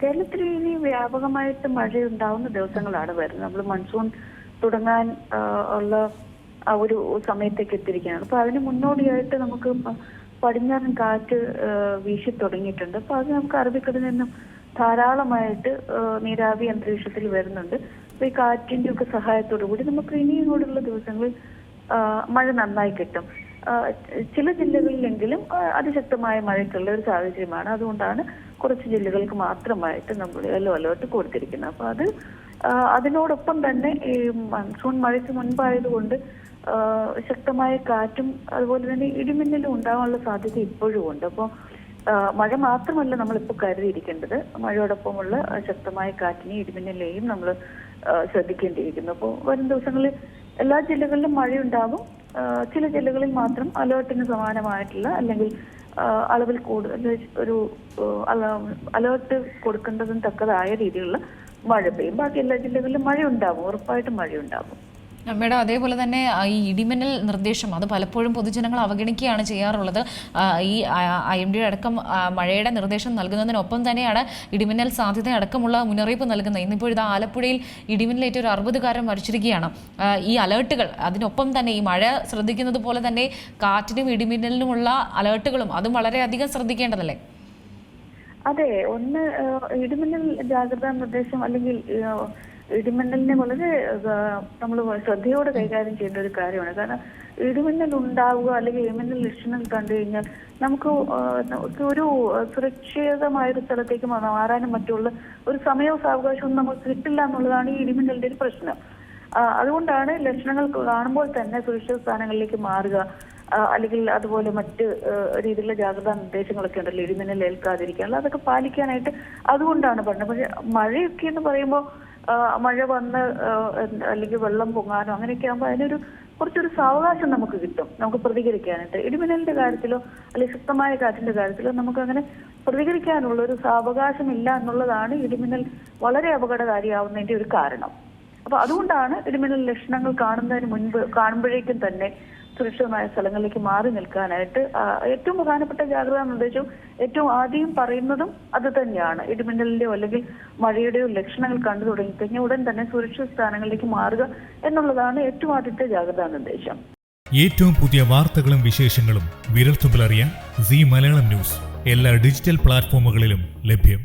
കേരളത്തിൽ ഇനി വ്യാപകമായിട്ട് മഴയുണ്ടാവുന്ന ദിവസങ്ങളാണ് വരുന്നത്. നമ്മൾ മൺസൂൺ തുടങ്ങാൻ ഉള്ള ആ ഒരു സമയത്തേക്ക് എത്തിയിരിക്കുകയാണ്. അപ്പൊ അതിന് മുന്നോടിയായിട്ട് നമുക്ക് പടിഞ്ഞാറൻ കാറ്റ് വീശി തുടങ്ങിയിട്ടുണ്ട്. അപ്പൊ അത് നമുക്ക് അറബിക്കടലിൽ നിന്നും ധാരാളമായിട്ട് നീരാവി അന്തരീക്ഷത്തിൽ വരുന്നുണ്ട്. അപ്പൊ ഈ കാറ്റിന്റെ ഒക്കെ സഹായത്തോടു കൂടി നമുക്ക് ഇനിയും കൂടെയുള്ള ദിവസങ്ങളിൽ മഴ നന്നായി കിട്ടും. ചില ജില്ലകളിലെങ്കിലും അതിശക്തമായ മഴയ്ക്കുള്ള ഒരു സാഹചര്യമാണ്. അതുകൊണ്ടാണ് കുറച്ച് ജില്ലകൾക്ക് മാത്രമായിട്ട് നമ്മൾ യെല്ലോ അലേർട്ട് കൊടുത്തിരിക്കുന്നത്. അപ്പൊ അത് അതിനോടൊപ്പം തന്നെ ഈ മൺസൂൺ മഴയ്ക്ക് മുൻപായതുകൊണ്ട് ശക്തമായ കാറ്റും അതുപോലെ തന്നെ ഇടിമിന്നലും ഉണ്ടാകാനുള്ള സാധ്യത ഇപ്പോഴും ഉണ്ട്. അപ്പോൾ മഴ മാത്രമല്ല നമ്മളിപ്പോൾ കരുതിയിരിക്കേണ്ടത്, മഴയോടൊപ്പമുള്ള ശക്തമായ കാറ്റിനെയും ഇടിമിന്നലെയും നമ്മൾ ശ്രദ്ധിക്കേണ്ടിയിരിക്കുന്നു. അപ്പോൾ വരും ദിവസങ്ങളിൽ എല്ലാ ജില്ലകളിലും മഴയുണ്ടാകും. ചില ജില്ലകളിൽ മാത്രം അലേർട്ടിന് സമാനമായിട്ടുള്ള അല്ലെങ്കിൽ അളവിൽ കൂടുതൽ ഒരു അലേർട്ട് കൊടുക്കേണ്ടതിന് തക്കതായ രീതിയിലുള്ള മഴ പെയ്യും. ബാക്കി എല്ലാ ജില്ലകളിലും മഴയുണ്ടാകും, ഉറപ്പായിട്ടും മഴയുണ്ടാകും. മേഡം, അതേപോലെ തന്നെ ഈ ഇടിമിന്നൽ നിർദ്ദേശം അത് പലപ്പോഴും പൊതുജനങ്ങൾ അവഗണിക്കുകയാണ് ചെയ്യാറുള്ളത്. ഈ IMD അടക്കം മഴയുടെ നിർദ്ദേശം നൽകുന്നതിനൊപ്പം തന്നെയാണ് ഇടിമിന്നൽ സാധ്യത അടക്കമുള്ള മുന്നറിയിപ്പ് നൽകുന്നത്. ഇന്നിപ്പോൾ ഇത് ആലപ്പുഴയിൽ ഇടിമിന്നലേറ്റ് ഒരു 60-കാരൻ മരിച്ചിരിക്കുകയാണ്. ഈ അലേർട്ടുകൾ അതിനൊപ്പം തന്നെ ഈ മഴ ശ്രദ്ധിക്കുന്നത് പോലെ തന്നെ കാറ്റിനും ഇടിമിന്നലിനുമുള്ള അലേർട്ടുകളും അതും വളരെയധികം ശ്രദ്ധിക്കേണ്ടതല്ലേ? അതെ, ഒന്ന് ഇടിമിന്നൽ ജാഗ്രതാ നിർദ്ദേശം അല്ലെങ്കിൽ ഇടിമിന്നലിനെ വളരെ നമ്മൾ ശ്രദ്ധയോടെ കൈകാര്യം ചെയ്യേണ്ട ഒരു കാര്യമാണ്. കാരണം ഇടിമിന്നൽ ഉണ്ടാവുക അല്ലെങ്കിൽ ഇടിമിന്നൽ ലക്ഷണം കണ്ടു കഴിഞ്ഞാൽ നമുക്ക് ഒരു സുരക്ഷിതമായൊരു സ്ഥലത്തേക്ക് മാറാനും മറ്റുള്ള ഒരു സമയവും സാവകാശവും നമുക്ക് കിട്ടില്ല എന്നുള്ളതാണ് ഈ ഇടിമിന്നലിന്റെ ഒരു പ്രശ്നം. അതുകൊണ്ടാണ് ലക്ഷണങ്ങൾ കാണുമ്പോൾ തന്നെ സുരക്ഷിത സ്ഥാനങ്ങളിലേക്ക് മാറുക, അല്ലെങ്കിൽ അതുപോലെ മറ്റ് രീതിയിലുള്ള ജാഗ്രതാ നിർദ്ദേശങ്ങളൊക്കെ ഉണ്ടല്ലോ ഇടിമിന്നൽ ഏൽക്കാതിരിക്കാനുള്ള, അതൊക്കെ പാലിക്കാനായിട്ട് അതുകൊണ്ടാണ് പറഞ്ഞത്. പക്ഷെ മഴയൊക്കെ എന്ന് പറയുമ്പോൾ മഴ വന്ന് അല്ലെങ്കിൽ വെള്ളം പൊങ്ങാനോ അങ്ങനെയൊക്കെ ആകുമ്പോൾ അതിനൊരു കുറച്ചൊരു സാവകാശം നമുക്ക് കിട്ടും, നമുക്ക് പ്രതികരിക്കാനായിട്ട്. ഇടിമിന്നലിന്റെ കാര്യത്തിലോ അല്ലെങ്കിൽ ശക്തമായ കാറ്റിന്റെ കാര്യത്തിലോ നമുക്ക് അങ്ങനെ പ്രതികരിക്കാനുള്ള ഒരു സാവകാശം ഇല്ല എന്നുള്ളതാണ് ഇടിമിന്നൽ വളരെ അപകടകാരിയാവുന്നതിന്റെ ഒരു കാരണം. അപ്പൊ അതുകൊണ്ടാണ് ഇടിമിന്നൽ ലക്ഷണങ്ങൾ കാണുമ്പോഴേക്കും തന്നെ സുരക്ഷിതമായ സ്ഥലങ്ങളിലേക്ക് മാറി നിൽക്കാനായിട്ട് ഏറ്റവും പ്രധാനപ്പെട്ട ജാഗ്രതാ നിർദ്ദേശവും ഏറ്റവും ആദ്യം പറയുന്നതും അത് തന്നെയാണ്. ഇടിമിന്നലിന്റെയോ അല്ലെങ്കിൽ മഴയുടെയോ ലക്ഷണങ്ങൾ കണ്ടു തുടങ്ങിക്കഴിഞ്ഞാൽ ഉടൻ തന്നെ സുരക്ഷിത സ്ഥാനങ്ങളിലേക്ക് മാറുക എന്നുള്ളതാണ് ഏറ്റവും ആദ്യത്തെ ജാഗ്രതാ നിർദ്ദേശം. ഏറ്റവും പുതിയ വാർത്തകളും വിശേഷങ്ങളും വിരൽത്തുമ്പിലറിയാൻ സീ മലയാളം ന്യൂസ് എല്ലാ ഡിജിറ്റൽ പ്ലാറ്റ്ഫോമുകളിലും ലഭ്യം.